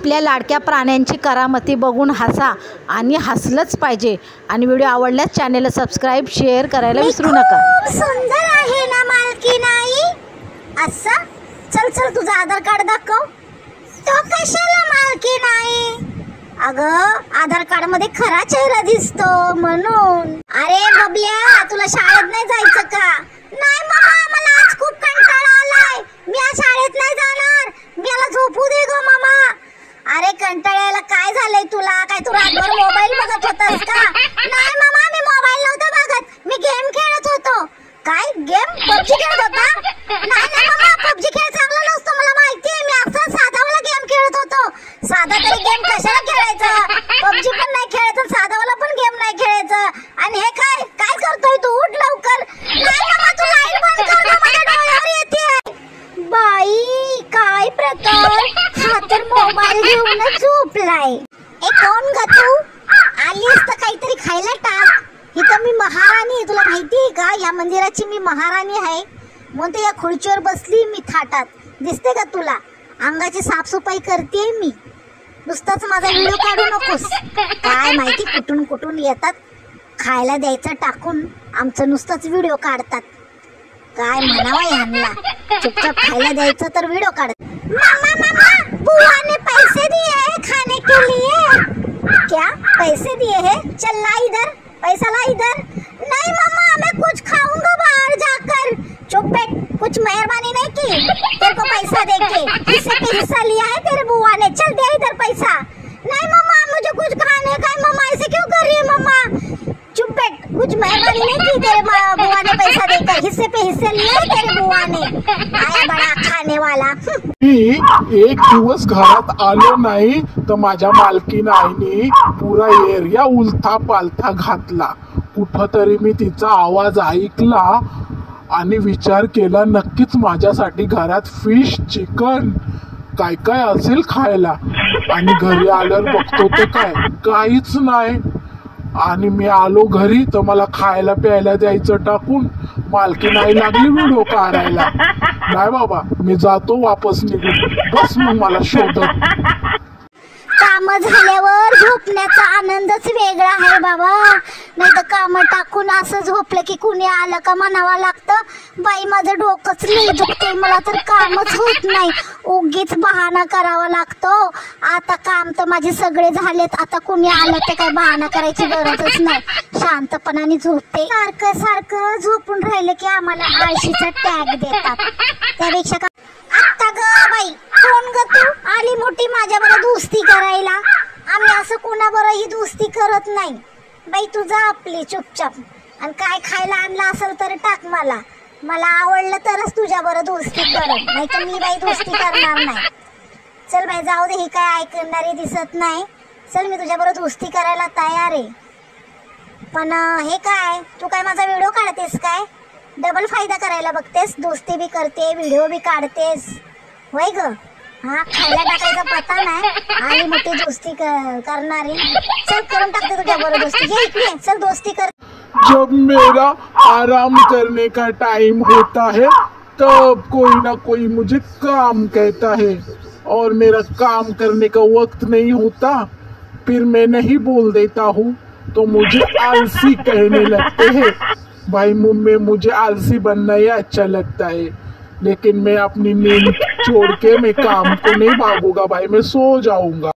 आपल्या लाडक्या प्राण्यांची करामती बघून हसा आणि हसलंच पाहिजे। आणि व्हिडिओ आवडल्यास चॅनलला सबस्क्राइब शेअर करायला विसरू नका। सुंदर आहे ना मालकीण आई? असं चल चल तुझा आधार कार्ड दाखव। तो कशाला मालकीण आई? अगं आधार कार्ड मध्ये खरा चेहरा दिसतो म्हणून। अरे बबल्या तुला शाळेत नाही जायचं का? नाही मम्मा मला आज खूप कंटाळा आलाय, मी आज शाळेत नाही जाणार, मला झोपू दे ग मम्मा। अरे कंटाळ्याला काय झालंय तुला? काय तू रात्रभर मोबाईल बघत होतास का? नाही मम्मा मी मोबाईल नव्हता बघत, मी गेम खेळत होतो। काय गेम? पबजी खेळत होता? नाही ना मम्मा पबजी खेळ चांगला नसतो मला माहिती आहे, मी असा साधावाला गेम खेळत होतो। साधा तरी गेम कशाला खेळायचा? पबजी पण नाही खेळायचं, साधावाला पण गेम नाही खेळायचं। आणि हे काय काय करतोय तू? उठ लवकर। नाही मम्मा तू लाईट बंद कर ना, माझ्या डोळ्यावर येते। बाई काय प्रकार, हा तर मोबाईल घेऊन झोपलाय। ए कोण ग तू? आलीस तर काहीतरी खायला टाक। ही तर मी महाराणी आहे, तुला माहिती आहे का? या मंदिराची मी महाराणी आहे म्हणून तर या खुर्चीवर बसली मी थाटात। दिसते का तुला? अंगाची साफसफाई करते मी, नुसताच माझा व्हिडिओ काढू नकोस। काय माहिती कुठून कुठून येतात, खायला द्यायचं टाकून आमचं नुसतंच व्हिडिओ काढतात। काय म्हणावं यांना, चुपचाप खायला द्यायचं तर व्हिडिओ काढत। मम्मा मम्मा बुआ ने पैसे दिए हैं खाने के लिए। क्या पैसे दिए हैं? चल ला इधर, पैसा ला इधर। नहीं मम्मा मैं कुछ खाऊंगा बाहर जाकर। चुप बैठ, कुछ मेहरबानी नहीं की तेरे को पैसा देके, हिस्से पे हिस्सा लिया है तेरे बुआ ने। चल दे इधर पैसा। नहीं मम्मा मुझे कुछ खाने का है। मम्मा ऐसे क्यों कर रही है मम्मा? चुप बैठ, कुछ मेहरबानी नहीं की तेरे बुआ ने पैसा देकर, हिस्से पे हिस्से लिए है तेरे बुआ ने। आया बड़ा खाने वाला। मी एक दिवस घरात आलो नाही तर माझ्या मालकीण आईने पुरा एरिया उलथा पालथा घातला। कुठंतरी मी तिचा आवाज ऐकला आणि विचार केला नक्कीच माझ्यासाठी घरात फिश चिकन काय काय असेल खायला। आणि घरी आल्यावर बघतो तर काहीच नाही। आणि मी आलो घरी तर मला खायला प्यायला द्यायचं टाकून मालकीण आई लागली व्हिडिओ काढायला। नाही बाबा मी जातो वापस निघून, बस मग मला शोधत। काम झाल्यावर झोपण्याचा आनंदच वेगळा आहे बाबा। नाही तर काम टाकून असं झोपलं की कुणी आलं का म्हणावं लागतं बाई माझं डोकंच लई दुखतंय, मला तर कामच होत नाही, उगीच बहाणा करावा लागतो। आता काम तर माझे सगळे झालेत, आता कुणी आलं तर काय बहाणा करायची गरजच नाही, शांतपणाने झोपते। सारखं सारखं झोपून राहिलं की आम्हाला आळशीचा टॅग देतात, त्यापेक्षा आता ग बाई कोण ग तू? आली मोठी माझ्याबरोबर दोस्ती करायला। आम्ही असं कोणाबरोबरही दोस्ती करत नाही बाई, तुझा आपली चुपचाप। आणि काय खायला आणलं असेल तर टाक मला, मला आवडलं तरच तुझ्याबरोबर दोस्ती करत, नाही तर मी बाई दोस्ती करणार नाही। चल बाई जाऊ दे, ही काय ऐकणारी दिसत नाही। चल मी तुझ्याबरोबर दोस्ती करायला तयार आहे, पण हे काय तू काय माझा व्हिडिओ काढतेस काय? डबल फायदा करायला बघतेस, दोस्ती भी करते व्हिडिओ भी काढतेस होय ग? हा खायला टाकायचा पता नाही, आणि मोठी दोस्ती करणारी। चल करून टाकते तुझ्याबरोबर दोस्ती, ये इकडे चल दोस्ती कर। जब मेरा आराम करने का टाइम होता है तब कोई ना कोई मुझे काम कहता है, और मेरा काम करने का वक्त नहीं होता फिर मैं नहीं बोल देता हूँ तो मुझे आलसी कहने लगते हैं। भाई मुझे मुझे आलसी बनना ही अच्छा लगता है, लेकिन मैं अपनी नींद छोड़ के मैं काम को नहीं भागूंगा भाई, मैं सो जाऊंगा।